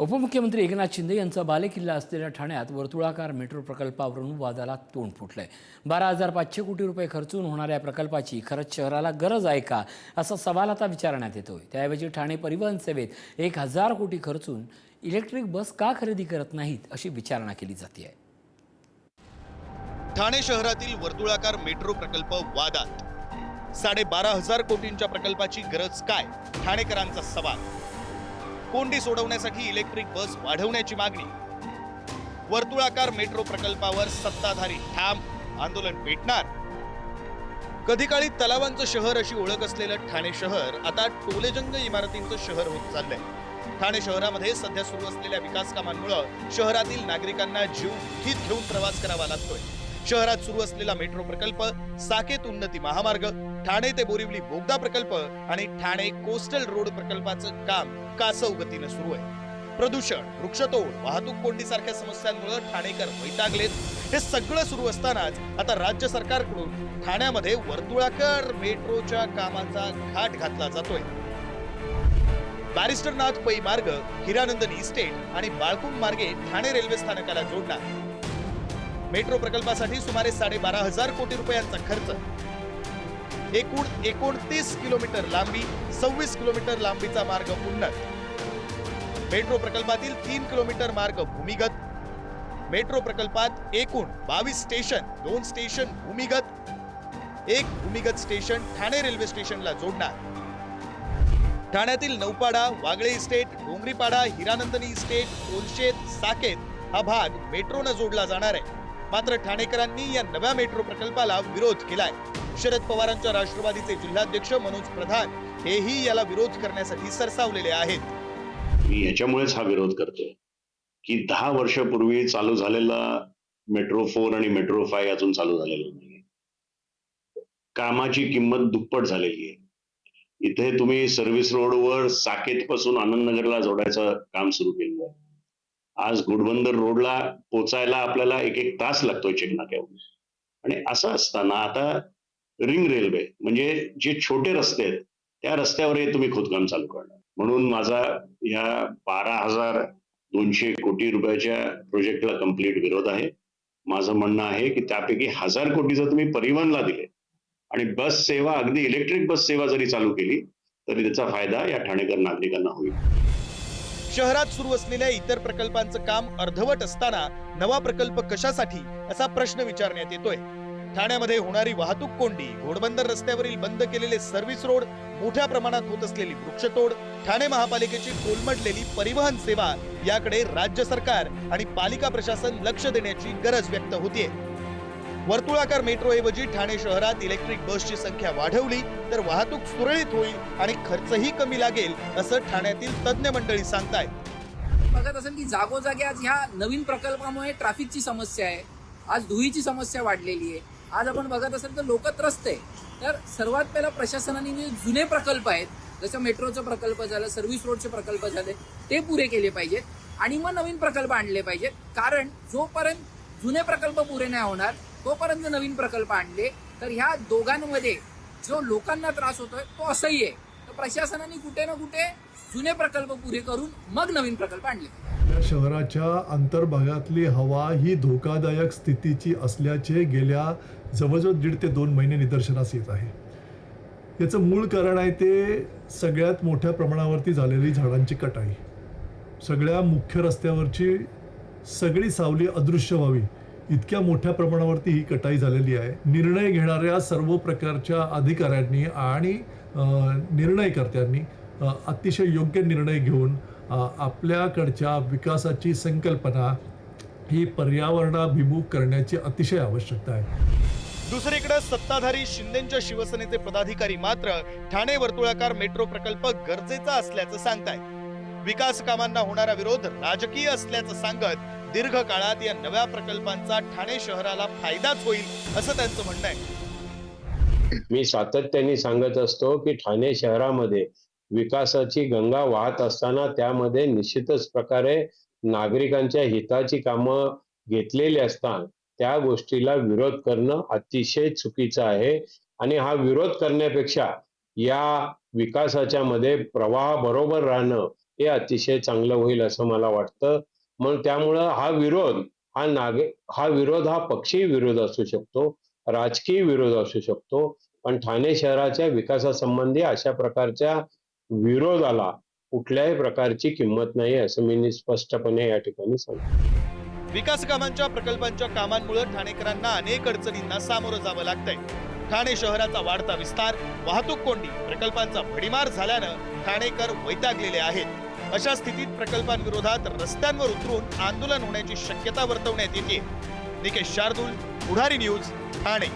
उपमुख्यमंत्री एकनाथ शिंदे यांचा बालेकिल्ला असलेल्या ठाण्यात वर्तुळाकार मेट्रो प्रकल्पावरून वादाला तोंड फुटलंय। 12,500 कोटी रुपये खर्चून होणाऱ्या प्रकल्पाची खरंच शहराला गरज आहे का असा सवाल आता विचारण्यात येतोय। त्याऐवजी ठाणे परिवहन सेवेत 1,000 कोटी खर्चून इलेक्ट्रिक बस का खरेदी करत नाहीत अशी विचारणा केली जाते। ठाणे शहरातील वर्तुळाकार मेट्रो प्रकल्प वादात। 12,500 कोटींच्या प्रकल्पाची गरज काय, ठाणेकरांचा सवाल। कोंडी सोडवण्यासाठी इलेक्ट्रिक बस वाढवण्याची मागणी। वर्तुळाकार मेट्रो प्रकल्पावर सत्ताधारी ठाम, आंदोलन पेटणार। कधी काळी तलावांचं शहर अशी ओळख असलेलं ठाणे शहर आता टोलेजंग इमारतींचं शहर होत चाललंय। ठाणे शहरामध्ये सध्या सुरू असलेल्या विकास कामांमुळे शहरातील नागरिकांना जीव मुठीत घेऊन प्रवास करावा लागतोय। शहरात सुरू असलेला मेट्रो प्रकल्प, साकेत उन्नती महामार्ग, ठाणे ते बोरिवली बोगदा प्रकल्प आणि ठाणे कोस्टल रोड प्रकल्पाचं काम कासव गतीने सुरू आहे। प्रदूषण, वृक्षतोड, वाहतूक कोंडीसारख्या समस्यांमुळे ठाणेकर वैतागलेत। हे सगळं सुरू असतानाच आता राज्य सरकारकडून ठाण्यामध्ये वर्तुळाकार मेट्रोच्या कामाचा घाट घातला जातोय। बॅरिस्टरनाथ पै मार्ग, हिरानंदनी इस्टेट आणि बाळकुंभ मार्गे ठाणे रेल्वे स्थानकाला जोडणार। मेट्रो प्रकल्पासाठी सुमारे 12,500 कोटी रुपयांचा खर्च। एकूण 29 किलोमीटर लांबी, 26 किलोमीटर लांबीचा मार्ग उन्नत। मेट्रो प्रकल्पातील 3 किलोमीटर मार्ग भूमिगत। मेट्रो प्रकल्पात एकूण 22 स्टेशन, 2 स्टेशन भूमिगत, 1 भूमिगत स्टेशन ठाणे रेल्वे स्टेशनला जोडणार। ठाण्यातील नौपाडा, वागळे इस्टेट, डोंगरीपाडा, हिरानंदनी इस्टेट, कोलशेत, साकेत हा भाग मेट्रोनं जोडला जाणार आहे। मात्र ठाणेकरांनी या नव्या मेट्रो प्रकल्पाला विरोध केलाय। शरद पवारांच्या राष्ट्रवादीचे जिल्हाध्यक्ष मनोज प्रधान हेही याला विरोध करण्यासाठी सरसावलेले आहेत। मी ह्याच्यामुळेच हा विरोध करतोय की 10 वर्षापूर्वी चालू झालेला मेट्रो 4 आणि मेट्रो 5 अजून चालू झालेला नाही। कामाची किंमत दुप्पट झालेली आहे। इथे तुम्ही सर्व्हिस रोडवर साकेत पासून आनंदनगरला जोडायचं काम सुरू केलं आहे। आज घोडबंदर रोडला पोचायला आपल्याला 1-1 तास लागतोय चेक नाक्यावरून। आणि असं असताना आता रिंग रेल्वे म्हणजे जे छोटे रस्ते आहेत त्या रस्त्यावर तुम्ही खोदकाम चालू करणार। म्हणून माझा या 12,200 कोटी रुपयाच्या प्रोजेक्टला कंप्लीट विरोध आहे। माझं म्हणणं आहे की त्यापैकी 1,000 कोटी जर तुम्ही परिवहनला दिले आणि बस सेवा, अगदी इलेक्ट्रिक बस सेवा जरी चालू केली तरी त्याचा फायदा या ठाणेकर नागरिकांना होईल। शहरात सुरू असलेल्या इतर प्रकल्पांचं काम अर्धवट असताना नवा प्रकल्प कशासाठी असा प्रश्न विचारण्यात येतोय। ठाण्यामध्ये होणारी वाहतूक कोंडी, घोडबंदर रस्त्यावरील बंद केलेले सर्व्हिस रोड, मोठ्या प्रमाणात होत असलेली वृक्षतोड, ठाणे महापालिकेची कोलमडलेली परिवहन सेवा याकडे राज्य सरकार आणि पालिका प्रशासन लक्ष देण्याची गरज व्यक्त होतीये। वर्तुळाकार मेट्रो ऐवजी ठाणे शहरात इलेक्ट्रिक बसची संख्या वाढवली तर वाहतूक सुरळीत होईल आणि खर्चही कमी लागेल असं ठाण्यातील तज्ञ मंडळी सांगतायत। बघत असेल की जागोजागी आज ह्या नवीन प्रकल्पामुळे ट्रॅफिकची समस्या आहे, आज धुळीची समस्या वाढलेली आहे। आज आपण बघत असेल तर लोक त्रस्त आहे। तर सर्वात पहिला प्रशासनाने जे जुने प्रकल्प आहेत, जसं मेट्रोचं प्रकल्प झालं, सर्व्हिस रोडचे प्रकल्प झाले, ते पुरे केले पाहिजेत आणि मग नवीन प्रकल्प आणले पाहिजेत। कारण जोपर्यंत जुने प्रकल्प पुरे नाही होणार तोपर्यंत नवीन प्रकल्प आणले तर ह्या दोघांमध्ये जो लोकांना त्रास होतोय तो असह्य आहे। तर प्रशासनाने कुठे ना कुठे जुने प्रकल्प पुरे करून मग नवीन प्रकल्प आणले। या शहराच्या अंतर्भागातली हवा ही धोकादायक स्थितीची असल्याचे गेल्या जवळजवळ 1.5 ते 2 महिने निदर्शनास येत आहे। याचं मूळ कारण आहे ते सगळ्यात मोठ्या प्रमाणावरती झालेली झाडांची कटाई। सगळ्या मुख्य रस्त्यावरची सगळी सावली अदृश्य व्हावी इतक्या मोठ्या प्रमाणावरती ही कटाई झालेली आहे। निर्णय घेणाऱ्या सर्व प्रकारच्या अधिकाऱ्यांनी आणि निर्णयकर्त्यांनी अतिशय योग्य निर्णय घेऊन आपल्याकडच्या विकासाची संकल्पना ही पर्यावरणाभिमुख करण्याची अतिशय आवश्यकता आहे। दुसरीकडे सत्ताधारी शिंदेच्या शिवसेनेचे पदाधिकारी मात्र ठाणे वर्तुळाकार मेट्रो प्रकल्प गरजेचा असल्याचं सांगतायत। विकास कामांना होणारा विरोध राजकीय असल्याचं सांगत दीर्घ काळात या नव्या प्रकल्पांचा ठाणे शहराला फायदाच होईल असं त्यांचं म्हणणं आहे। मी सातत्याने सांगत असतो की ठाणे शहरामध्ये विकासाची गंगा वाहत असताना त्यामध्ये निश्चितच प्रकारे नागरिकांच्या हिताची कामं घेतलेली असतात त्या गोष्टीला विरोध करणं अतिशय चुकीचं आहे। आणि हा विरोध करण्यापेक्षा या विकासाच्या मध्ये प्रवाह बरोबर राहणं हे अतिशय चांगलं होईल असं मला वाटतं. मग त्यामुळं हा विरोध हा पक्षी विरोध असू शकतो, राजकीय विरोध असू शकतो, पण ठाणे शहराच्या विकासासंबंधी अशा प्रकारच्या विरोधाला कुठल्याही प्रकारची किंमत नाही असं मी स्पष्टपणे या ठिकाणी सांगतो. विकास कामांच्या प्रकल्पांच्या कामांमुळे ठाणेकरांना अनेक अडचणींना सामोरं जावं लागतंय. ठाणे शहराचा वाढता विस्तार, वाहतूक कोंडी, प्रकल्पांचा भडीमार झाल्यानं ठाणेकर वैतागलेले आहेत. अशा स्थितीत प्रकल्पांविरोधात रस्त्यांवर उतरून आंदोलन होण्याची शक्यता वर्तवण्यात येते. निकेश शार्दूल, पुढारी न्यूज, ठाणे.